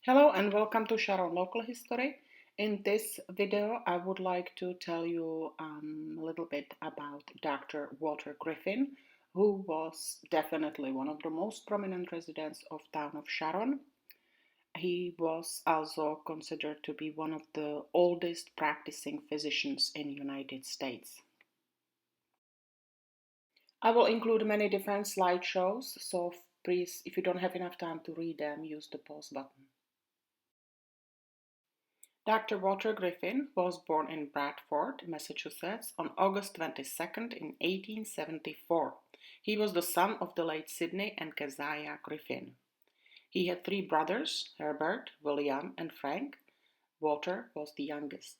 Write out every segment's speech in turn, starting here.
Hello and welcome to Sharon Local History. In this video, I would like to tell you a little bit about Dr. Walter Griffin, who was definitely one of the most prominent residents of town of Sharon. He was also considered to be one of the oldest practicing physicians in the United States. I will include many different slideshows, so please, if you don't have enough time to read them, use the pause button. Dr. Walter Griffin was born in Bradford, Massachusetts on August 22nd in 1874. He was the son of the late Sidney and Keziah Griffin. He had three brothers, Herbert, William, and Frank. Walter was the youngest.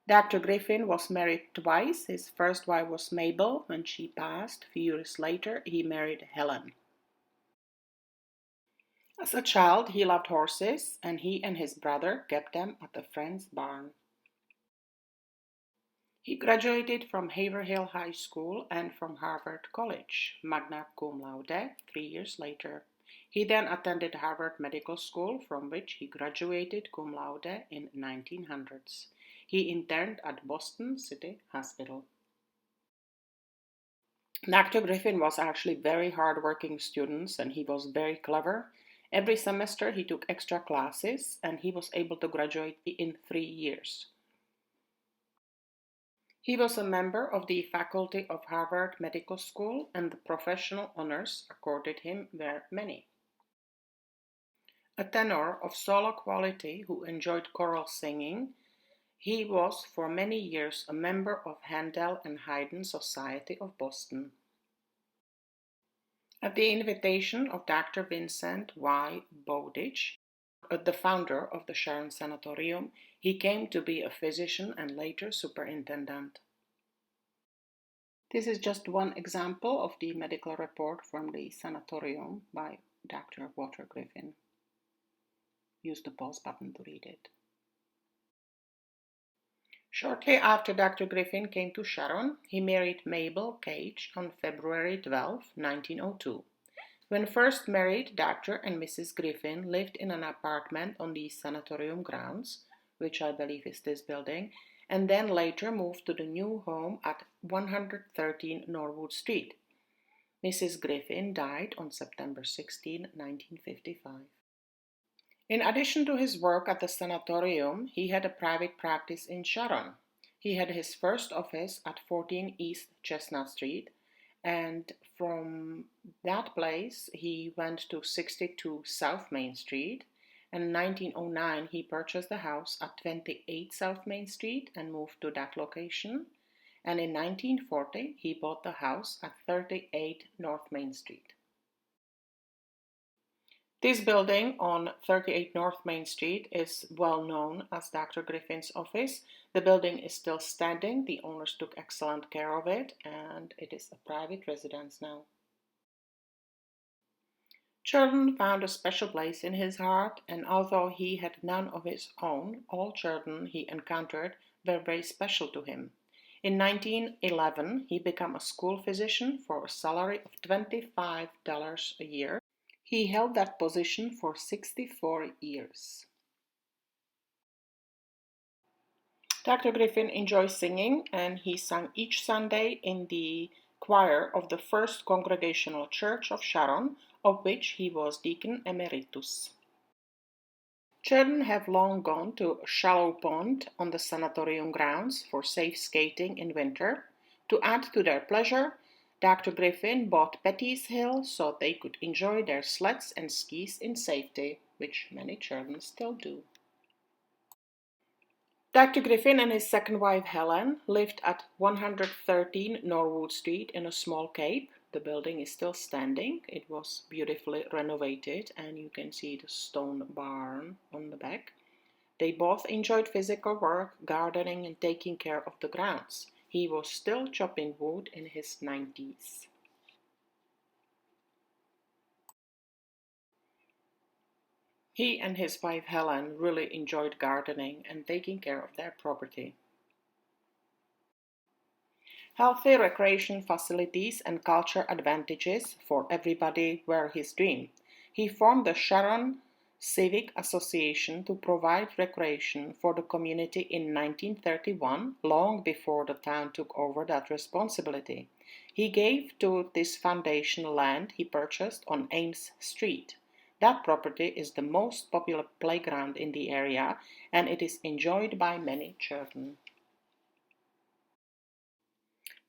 Dr. Griffin was married twice. His first wife was Mabel. When she passed, a few years later, he married Helen. As a child, he loved horses, and he and his brother kept them at a friend's barn. He graduated from Haverhill High School and from Harvard College, magna cum laude, 3 years later. He then attended Harvard Medical School, from which he graduated cum laude in 1900s. He interned at Boston City Hospital. Dr. Griffin was actually very hard-working student and he was very clever. Every semester he took extra classes and he was able to graduate in 3 years. He was a member of the faculty of Harvard Medical School, and the professional honors accorded him were many. A tenor of solo quality who enjoyed choral singing, he was for many years a member of Handel and Haydn Society of Boston. At the invitation of Dr. Vincent Y. Bowditch, the founder of the Sharon Sanatorium, he came to be a physician and later superintendent. This is just one example of the medical report from the sanatorium by Dr. Walter Griffin. Use the pause button to read it. Shortly after Dr. Griffin came to Sharon, he married Mabel Cage on February 12, 1902. When first married, Dr. and Mrs. Griffin lived in an apartment on the sanatorium grounds, which I believe is this building, and then later moved to the new home at 113 Norwood Street. Mrs. Griffin died on September 16, 1955. In addition to his work at the sanatorium, he had a private practice in Sharon. He had his first office at 14 East Chestnut Street, and from that place he went to 62 South Main Street. In 1909, he purchased a house at 28 South Main Street and moved to that location. And in 1940, he bought the house at 38 North Main Street. This building on 38 North Main Street is well known as Dr. Griffin's office. The building is still standing. The owners took excellent care of it, and it is a private residence now. Sharon found a special place in his heart, and although he had none of his own, all children he encountered were very special to him. In 1911, he became a school physician for a salary of $25 a year. He held that position for 64 years. Dr. Griffin enjoyed singing, and he sang each Sunday in the choir of the First Congregational Church of Sharon, of which he was deacon emeritus. Children have long gone to Shallow Pond on the sanatorium grounds for safe skating in winter. To add to their pleasure, Dr. Griffin bought Betty's Hill so they could enjoy their sleds and skis in safety, which many children still do. Dr. Griffin and his second wife Helen lived at 113 Norwood Street in a small cape. The building is still standing. It was beautifully renovated and you can see the stone barn on the back. They both enjoyed physical work, gardening and taking care of the grounds. He was still chopping wood in his 90s. He and his wife Helen really enjoyed gardening and taking care of their property. Healthy recreation facilities and culture advantages for everybody were his dream. He formed the Sharon civic association to provide recreation for the community in 1931, long before the town took over that responsibility. He gave to this foundation land he purchased on Ames Street. That property is the most popular playground in the area, and it is enjoyed by many children.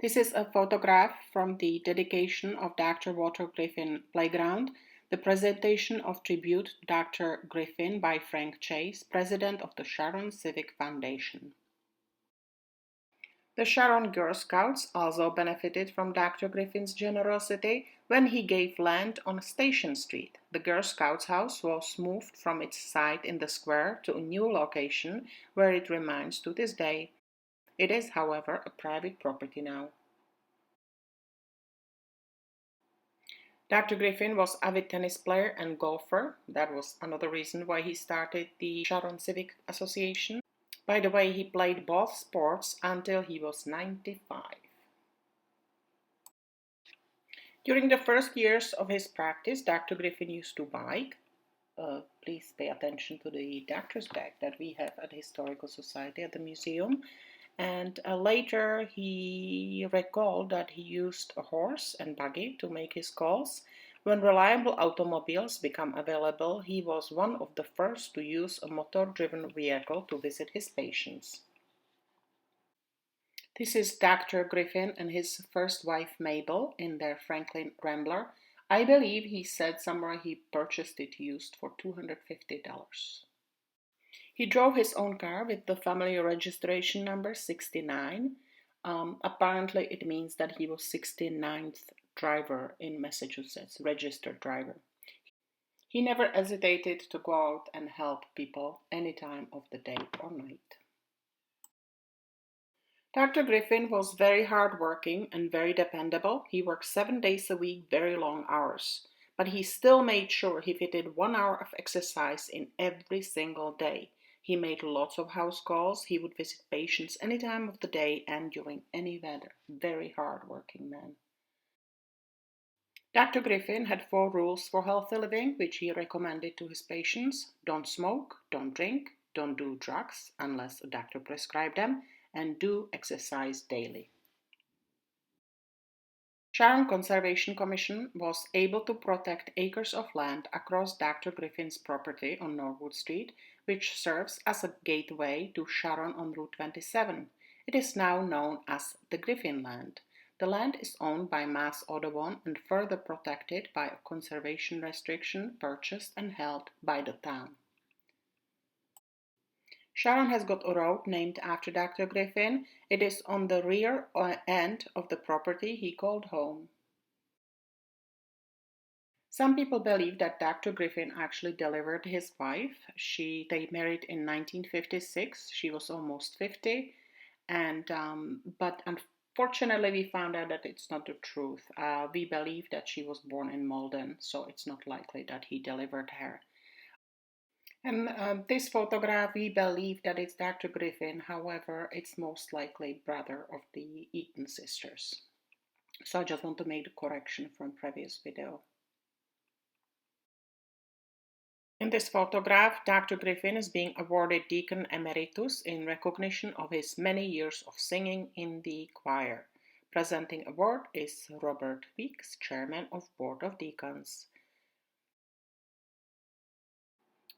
This is a photograph from the dedication of Dr. Walter Griffin Playground, the presentation of tribute to Dr. Griffin by Frank Chase, president of the Sharon Civic Foundation. The Sharon Girl Scouts also benefited from Dr. Griffin's generosity when he gave land on Station Street. The Girl Scouts house was moved from its site in the square to a new location where it remains to this day. It is, however, a private property now. Dr. Griffin was an avid tennis player and golfer. That was another reason why he started the Sharon Civic Association. By the way, he played both sports until he was 95. During the first years of his practice, Dr. Griffin used to bike. Please pay attention to the doctor's bag that we have at the Historical Society at the museum. And later he recalled that he used a horse and buggy to make his calls. When reliable automobiles became available, he was one of the first to use a motor-driven vehicle to visit his patients. This is Dr. Griffin and his first wife Mabel in their Franklin Rambler. I believe he said somewhere he purchased it used for $250. He drove his own car with the family registration number 69. Apparently, it means that he was 69th driver in Massachusetts, registered driver. He never hesitated to go out and help people any time of the day or night. Dr. Griffin was very hardworking and very dependable. He worked 7 days a week, very long hours. But he still made sure he fitted 1 hour of exercise in every single day. He made lots of house calls. He would visit patients any time of the day and during any weather. Very hard-working man. Dr. Griffin had 4 rules for healthy living, which he recommended to his patients. Don't smoke, don't drink, don't do drugs unless a doctor prescribed them, and do exercise daily. Sharon Conservation Commission was able to protect acres of land across Dr. Griffin's property on Norwood Street, which serves as a gateway to Sharon on Route 27. It is now known as the Griffin Land. The land is owned by Mass Audubon and further protected by a conservation restriction purchased and held by the town. Sharon has got a road named after Dr. Griffin. It is on the rear end of the property he called home. Some people believe that Dr. Griffin actually delivered his wife. They married in 1956. She was almost 50, but unfortunately we found out that it's not the truth. We believe that she was born in Malden, so it's not likely that he delivered her. And this photograph, we believe that it's Dr. Griffin. However, it's most likely brother of the Eaton sisters. So I just want to make the correction from previous video. In this photograph, Dr. Griffin is being awarded Deacon Emeritus in recognition of his many years of singing in the choir. Presenting award is Robert Weeks, Chairman of Board of Deacons.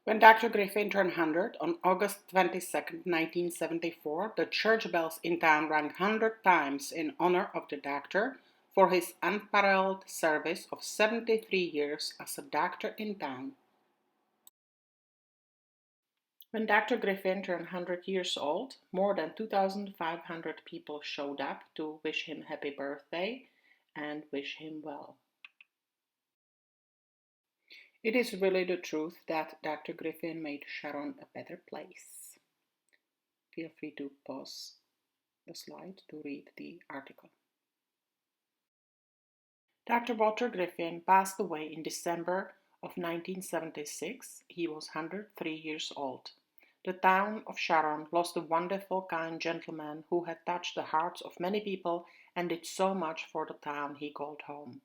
When Dr. Griffin turned 100 on August 22, 1974, the church bells in town rang 100 times in honor of the doctor for his unparalleled service of 73 years as a doctor in town. When Dr. Griffin turned 100 years old, more than 2,500 people showed up to wish him happy birthday and wish him well. It is really the truth that Dr. Griffin made Sharon a better place. Feel free to pause the slide to read the article. Dr. Walter Griffin passed away in December of 1976. He was 103 years old. The town of Sharon lost a wonderful, kind gentleman who had touched the hearts of many people and did so much for the town he called home.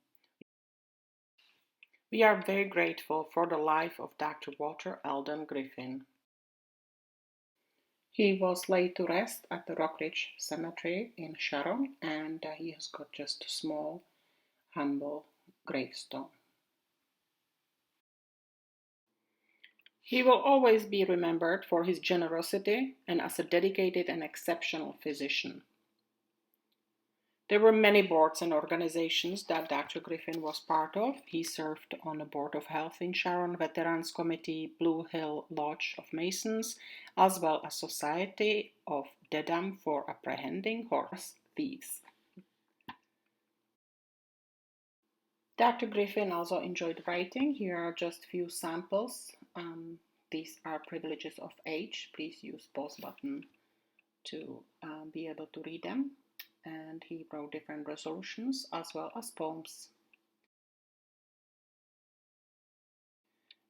We are very grateful for the life of Dr. Walter Eldon Griffin. He was laid to rest at the Rockridge Cemetery in Sharon, and he has got just a small, humble gravestone. He will always be remembered for his generosity and as a dedicated and exceptional physician. There were many boards and organizations that Dr. Griffin was part of. He served on the Board of Health in Sharon, Veterans Committee, Blue Hill Lodge of Masons, as well as Society of Dedham for Apprehending Horse Thieves. Dr. Griffin also enjoyed writing. Here are just a few samples. These are privileges of age. Please use pause button to be able to read them. And he wrote different resolutions as well as poems.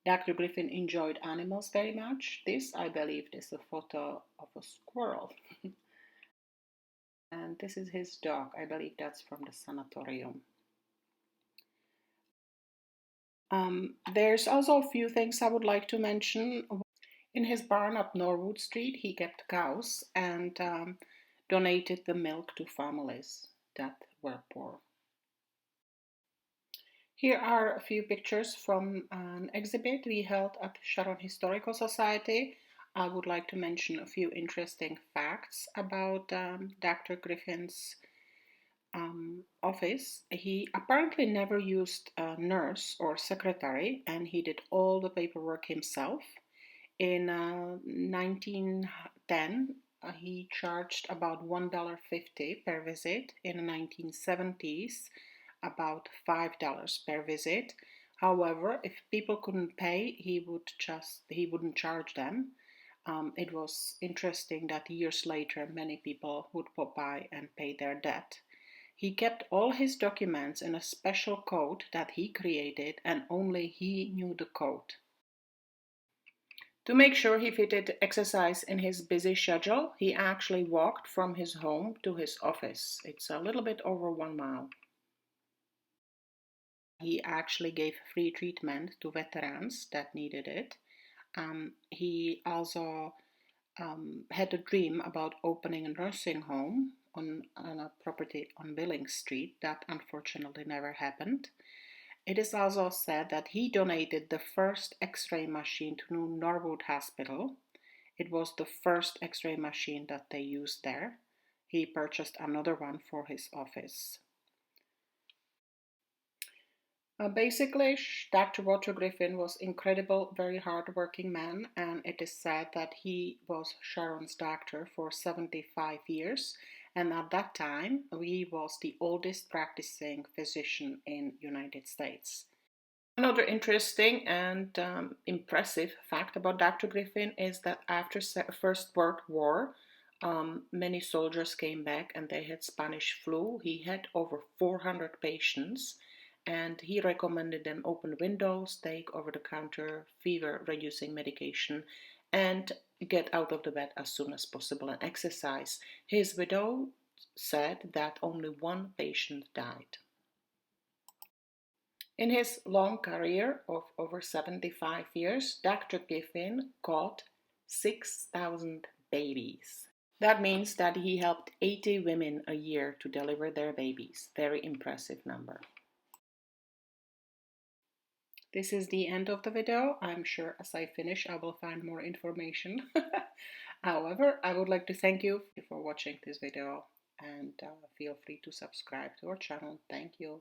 Dr. Griffin enjoyed animals very much. This, I believe, is a photo of a squirrel. And this is his dog. I believe that's from the sanatorium. There's also a few things I would like to mention. In his barn up Norwood Street, he kept cows and donated the milk to families that were poor. Here are a few pictures from an exhibit we held at Sharon Historical Society. I would like to mention a few interesting facts about Dr. Griffin's office. He apparently never used a nurse or secretary, and he did all the paperwork himself. In 1910, he charged about $1.50 per visit. In the 1970s, about $5 per visit. However, if people couldn't pay, he wouldn't charge them. It was interesting that years later, many people would pop by and pay their debt. He kept all his documents in a special code that he created, and only he knew the code. To make sure he fitted exercise in his busy schedule, he actually walked from his home to his office. It's a little bit over 1 mile. He actually gave free treatment to veterans that needed it. He also had a dream about opening a nursing home on a property on Billings Street. That unfortunately never happened. It is also said that he donated the first X-ray machine to Norwood Hospital. It was the first X-ray machine that they used there. He purchased another one for his office. Basically, Dr. Walter Griffin was incredible, very hard-working man, and it is said that he was Sharon's doctor for 75 years, and at that time, he was the oldest practicing physician in United States. Another interesting and impressive fact about Dr. Griffin is that after First World War, many soldiers came back and they had Spanish flu. He had over 400 patients, and he recommended them open windows, take over-the-counter fever-reducing medication, and get out of the bed as soon as possible and exercise. His widow said that only one patient died. In his long career of over 75 years, Dr. Griffin caught 6,000 babies. That means that he helped 80 women a year to deliver their babies. Very impressive number. This is the end of the video. I'm sure as I finish I will find more information. However, I would like to thank you for watching this video, and feel free to subscribe to our channel. Thank you.